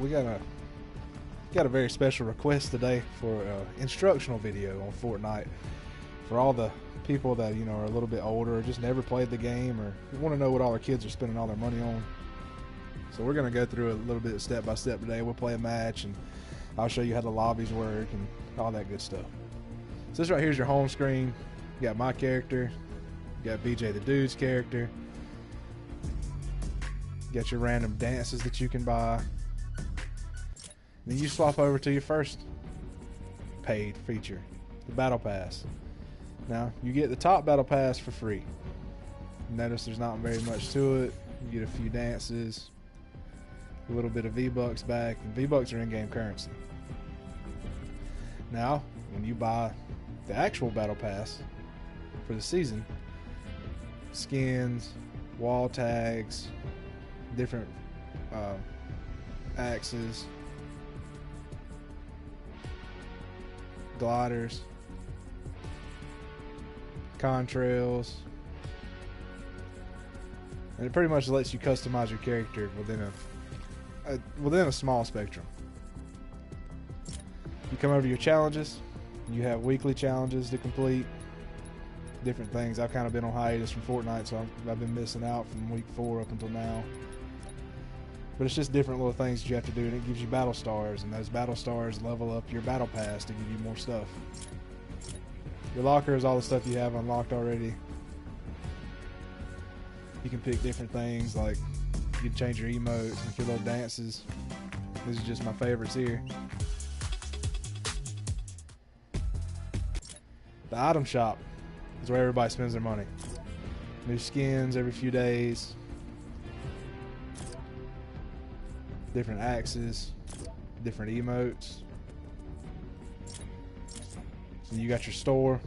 we got a very special request today for an instructional video on Fortnite for all the people that are a little bit older or just never played the game or want to know what all their kids are spending all their money on. So we're going to go through a little bit step by step today. We'll play a match and I'll show you how the lobbies work and all that good stuff. So this right here is your home screen. You got my character, you got BJ the Dude's character, you got your random dances that you can buy. Then you swap over to your first paid feature, the Battle Pass. Now, you get the top Battle Pass for free. Notice there's not very much to it. You get a few dances, a little bit of V-Bucks back, and V-Bucks are in-game currency. Now, when you buy the actual Battle Pass for the season, skins, wall tags, different axes, gliders, contrails, and it pretty much lets you customize your character within a small spectrum. You come over to your challenges. You have weekly challenges to complete. Different things. I've kind of been on hiatus from Fortnite, so I've been missing out from week 4 up until now. But it's just different little things that you have to do, and it gives you battle stars, and those battle stars level up your battle pass to give you more stuff. Your locker is all the stuff you have unlocked already. You can pick different things, like you can change your emotes, make your little dances. This is just my favorites here. The item shop is where everybody spends their money. New skins every few days. Different axes, different emotes. And you got your store.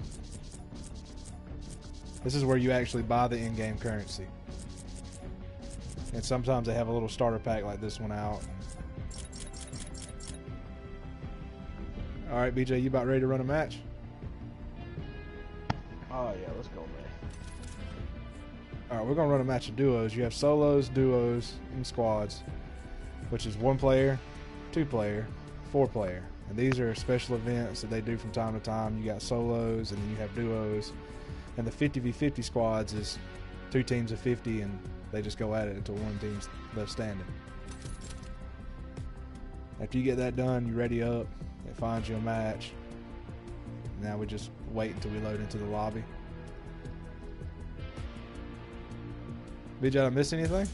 This is where you actually buy the in-game currency. And sometimes they have a little starter pack like this one out. Alright, BJ, you about ready to run a match? Oh yeah, let's go, man. Alright, we're going to run a match of duos. You have solos, duos, and squads, which is 1 player, 2 player, 4 player. And these are special events that they do from time to time. You got solos, and then you have duos. And the 50v50 squads is 2 teams of 50, and they just go at it until one team's left standing. After you get that done, you ready up, it finds you a match. Now we just wait until we load into the lobby. BJ, did I miss anything?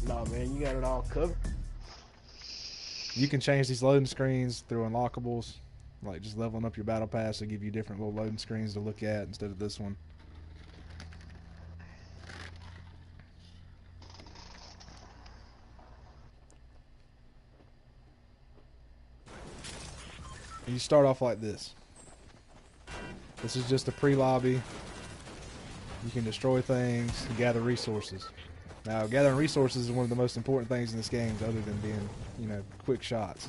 No, man, you got it all covered. You can change these loading screens through unlockables, like just leveling up your battle pass to give you different little loading screens to look at instead of this one. You start off like this. This is just a pre-lobby. You can destroy things and gather resources. Now, gathering resources is one of the most important things in this game, other than being, quick shots.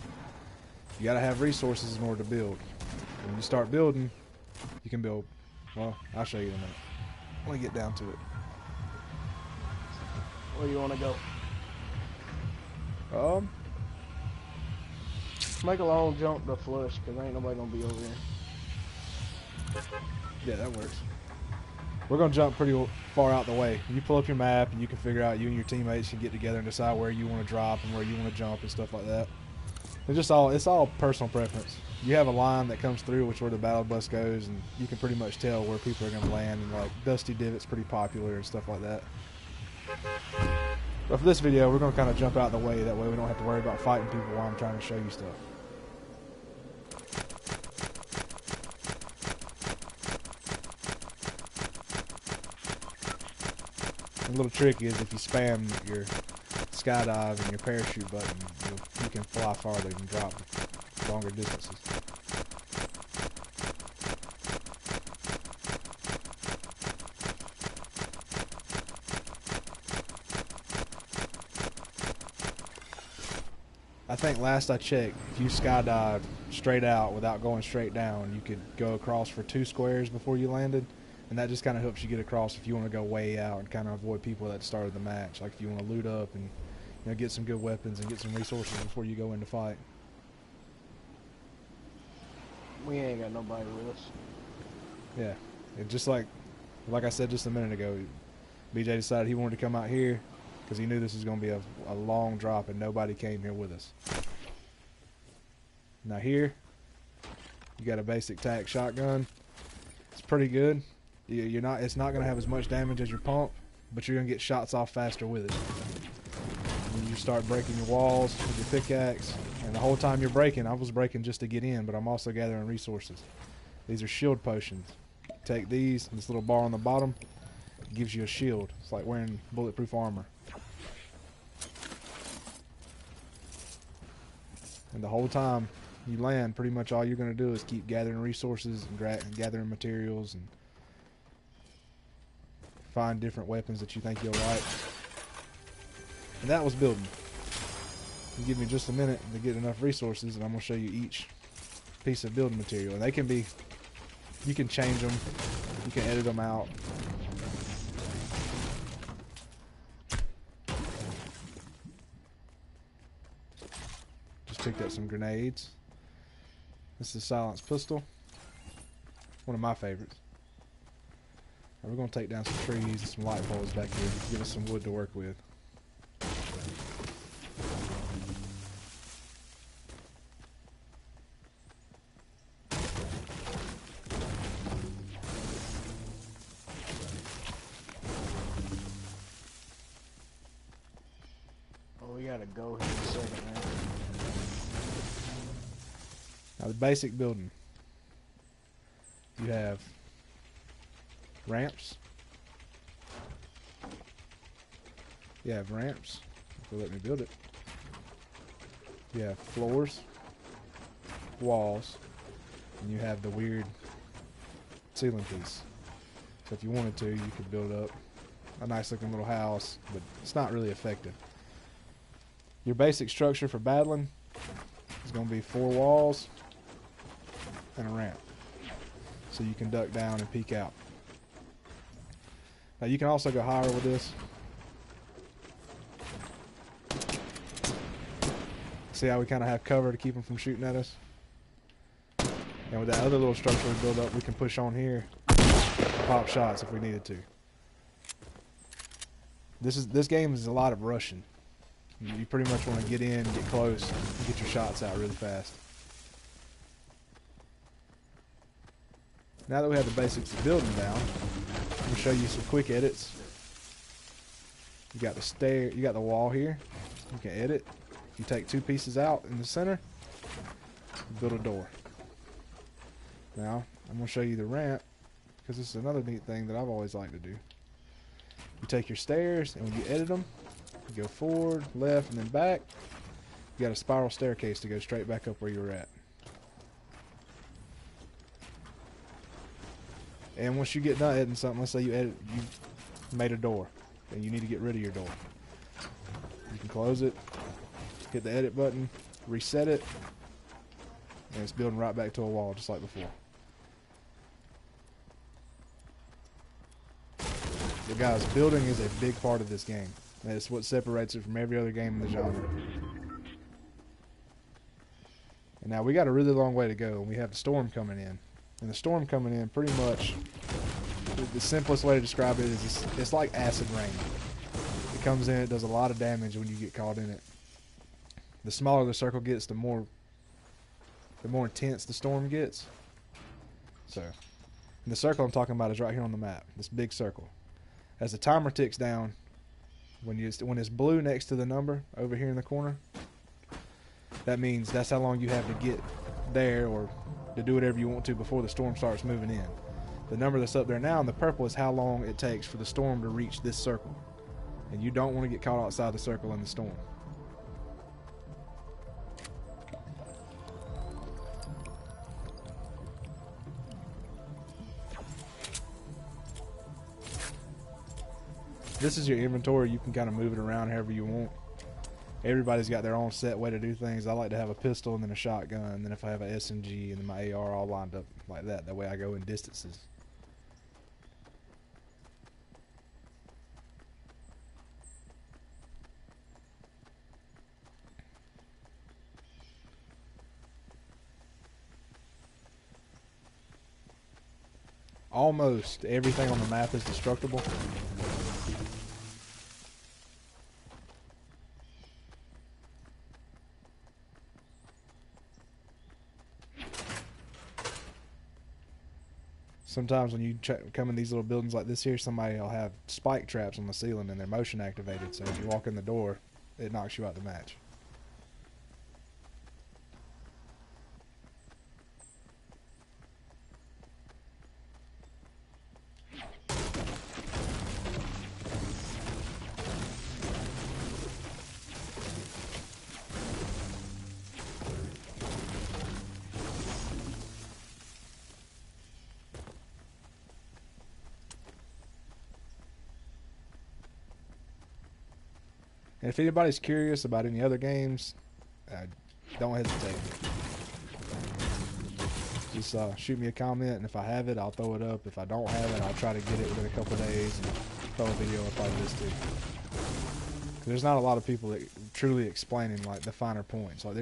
You gotta have resources in order to build. When you start building, you can build. Well, I'll show you in a minute. Let me get down to it. Where you want to go? Make a long jump to flush, because ain't nobody going to be over there. Yeah, that works. We're going to jump pretty far out the way. You pull up your map, and you can figure out, you and your teammates can get together and decide where you want to drop and where you want to jump and stuff like that. It's all personal preference. You have a line that comes through which where the battle bus goes, and you can pretty much tell where people are going to land, and like Dusty Divot's pretty popular and stuff like that. But for this video, we're going to kind of jump out the way, that way we don't have to worry about fighting people while I'm trying to show you stuff. A little trick is if you spam your skydive and your parachute button, you can fly farther and drop longer distances. I think last I checked, if you skydive straight out without going straight down, you could go across for 2 squares before you landed. And that just kind of helps you get across if you want to go way out and kind of avoid people that started the match. Like if you want to loot up and You know, get some good weapons and get some resources before you go into fight. We ain't got nobody with us. Yeah, and just like I said just a minute ago, BJ decided he wanted to come out here because he knew this was going to be a long drop and nobody came here with us. Now here, you got a basic tac shotgun. It's pretty good. It's not going to have as much damage as your pump, but you're going to get shots off faster with it. And you start breaking your walls with your pickaxe, and the whole time you're breaking, I was breaking just to get in, but I'm also gathering resources. These are shield potions. Take these, and this little bar on the bottom gives you a shield. It's like wearing bulletproof armor. And the whole time you land, pretty much all you're going to do is keep gathering resources and gathering materials and find different weapons that you think you'll like. And that was building. You give me just a minute to get enough resources, and I'm going to show you each piece of building material. And they can be, you can change them, you can edit them out. Just picked up some grenades. This is a silenced pistol. One of my favorites. And we're going to take down some trees and some light poles back here. Give us some wood to work with. Oh, we gotta go here in a second, man. Now the basic building. You have ramps. You have ramps. If they'll let me build it. You have floors, walls, and you have the weird ceiling piece. So if you wanted to, you could build up a nice looking little house, but it's not really effective. Your basic structure for battling is going to be 4 walls and a ramp, so you can duck down and peek out. Now you can also go higher with this. See how we kind of have cover to keep them from shooting at us? And with that other little structure we build up, we can push on here and pop shots if we needed to. This game is a lot of rushing. You pretty much want to get in, get close, and get your shots out really fast. Now that we have the basics of building down, I'm going to show you some quick edits. You got the wall here. You can edit. You take 2 pieces out in the center, build a door. Now, I'm going to show you the ramp, because this is another neat thing that I've always liked to do. You take your stairs, and when you edit them, you go forward, left, and then back. You got a spiral staircase to go straight back up where you were at. And once you get done editing something, let's say you made a door, and you need to get rid of your door. You can close it, hit the edit button, reset it, and it's building right back to a wall just like before. But guys, building is a big part of this game. It's what separates it from every other game in the genre. And now we got a really long way to go, and we have the storm coming in. And the storm coming in, pretty much, the simplest way to describe it is it's like acid rain. It comes in, it does a lot of damage when you get caught in it. The smaller the circle gets, the more intense the storm gets. So, and the circle I'm talking about is right here on the map, this big circle. As the timer ticks down, when it's blue next to the number over here in the corner, that means that's how long you have to get there or to do whatever you want to before the storm starts moving in. The number that's up there now in the purple is how long it takes for the storm to reach this circle. And you don't want to get caught outside the circle in the storm. This is your inventory. You can kind of move it around however you want. Everybody's got their own set way to do things. I like to have a pistol and then a shotgun, and then if I have an SMG and then my AR all lined up like that. That way I go in distances. almost everything on the map is destructible. Sometimes when you come in these little buildings like this here, somebody will have spike traps on the ceiling and they're motion activated, so if you walk in the door, it knocks you out the match. And if anybody's curious about any other games, don't hesitate. Just shoot me a comment, and if I have it, I'll throw it up. If I don't have it, I'll try to get it within a couple of days and throw a video up like this too. There's not a lot of people that truly explaining like the finer points. Like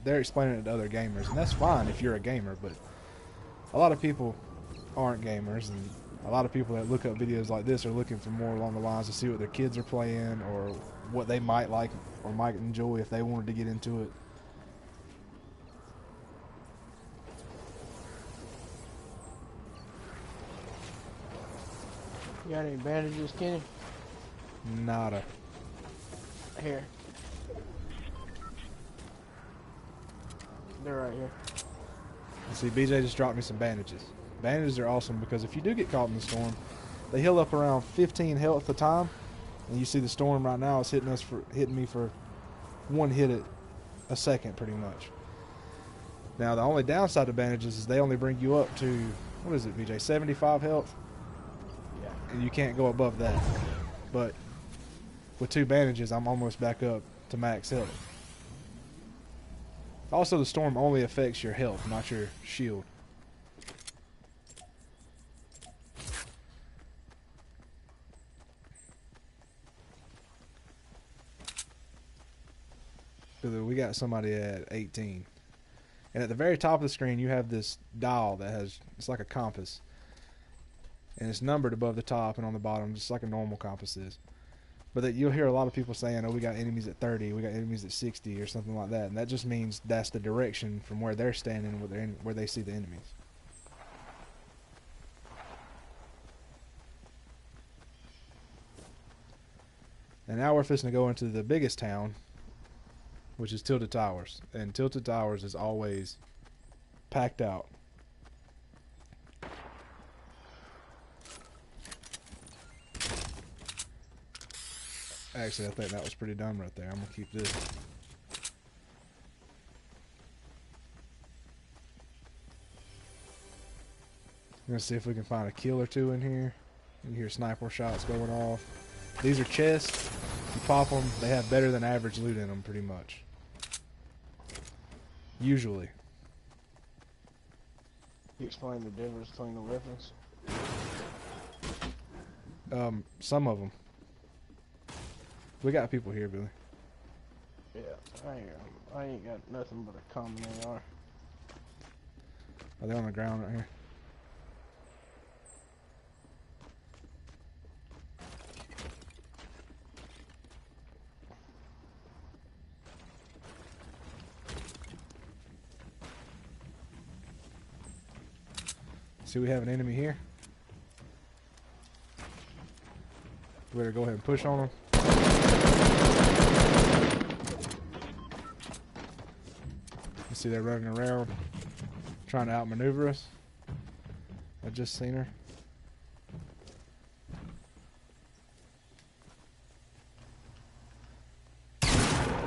they're explaining it to other gamers, and that's fine if you're a gamer. But a lot of people aren't gamers, and a lot of people that look up videos like this are looking for more along the lines to see what their kids are playing or what they might like or might enjoy if they wanted to get into it. You got any bandages, Kenny? Nada. Here. They're right here. See, BJ just dropped me some bandages. Bandages are awesome because if you do get caught in the storm, they heal up around 15 health a time. And you see the storm right now is hitting me for one hit a second pretty much. Now the only downside to bandages is they only bring you up to, what is it, BJ, 75 health? Yeah. And you can't go above that. But with 2 bandages, I'm almost back up to max health. Also, the storm only affects your health, not your shield. We got somebody at 18. And at the very top of the screen, you have this dial that has, it's like a compass. And it's numbered above the top and on the bottom, just like a normal compass is. But that you'll hear a lot of people saying, oh, we got enemies at 30, we got enemies at 60, or something like that. And that just means that's the direction from where they're standing, where they see the enemies. And now we're fixing to go into the biggest town, which is Tilted Towers. And Tilted Towers is always packed out. Actually, I think that was pretty dumb right there. I'm going to keep this. I'm going to see if we can find a kill or two in here. You hear sniper shots going off. These are chests. You pop them, they have better than average loot in them pretty much. Usually. You explain the difference between the weapons? Some of them. We got people here, Billy. Yeah, I hear 'em. I ain't got nothing but a common AR. Are they on the ground right here? See, we have an enemy here. We better go ahead and push on them. You see they're running around trying to outmaneuver us. I just seen her.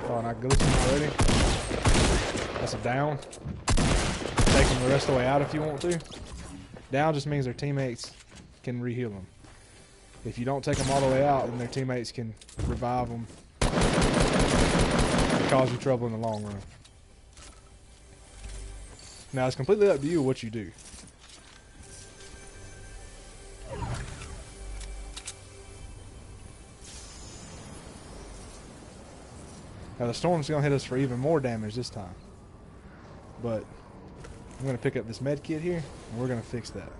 Oh, and I glistened already. That's a down. Take them the rest of the way out if you want to. Down just means their teammates can re-heal them. If you don't take them all the way out, then their teammates can revive them and cause you trouble in the long run. Now, it's completely up to you what you do. Now, the storm's going to hit us for even more damage this time. But I'm going to pick up this med kit here, and we're going to fix that.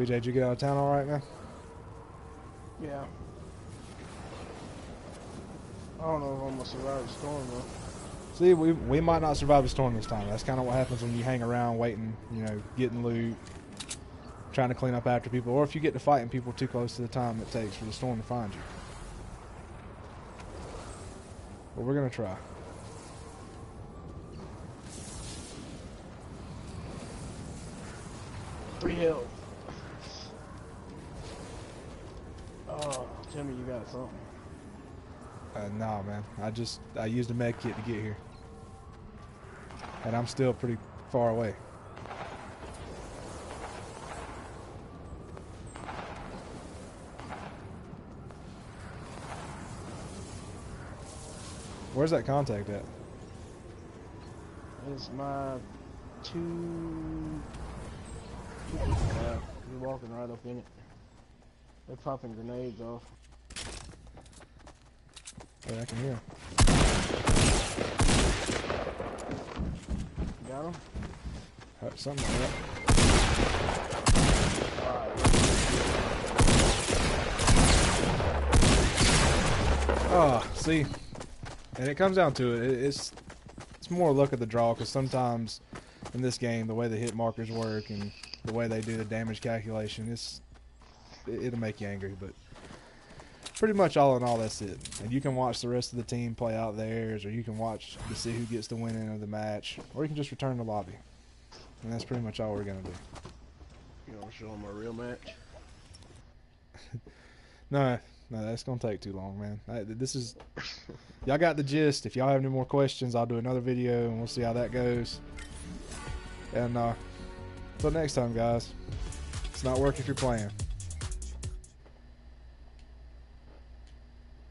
BJ, did you get out of town all right, man? Yeah. I don't know if I'm gonna survive the storm though. See, we might not survive the storm this time. That's kind of what happens when you hang around waiting, you know, getting loot, trying to clean up after people, or if you get to fighting people too close to the time it takes for the storm to find you. But we're gonna try. Free health. Oh, tell me you got something. Nah, man. I used a med kit to get here. And I'm still pretty far away. Where's that contact at? It's my yeah, you're walking right up in it. They're popping grenades off. Yeah, I can hear. Got him? Something like that. Oh, see, and it comes down to it. It's more luck of the draw, because sometimes in this game, the way the hit markers work and the way they do the damage calculation, it'll make you angry. But pretty much all in all, that's it. And you can watch the rest of the team play out theirs, or you can watch to see who gets the winning of the match, or you can just return to lobby. And that's pretty much all we're gonna do. You want to show them a real match? No, that's gonna take too long, man. This is y'all got the gist. If y'all have any more questions, I'll do another video and we'll see how that goes. And until next time, guys, it's not work if you're playing.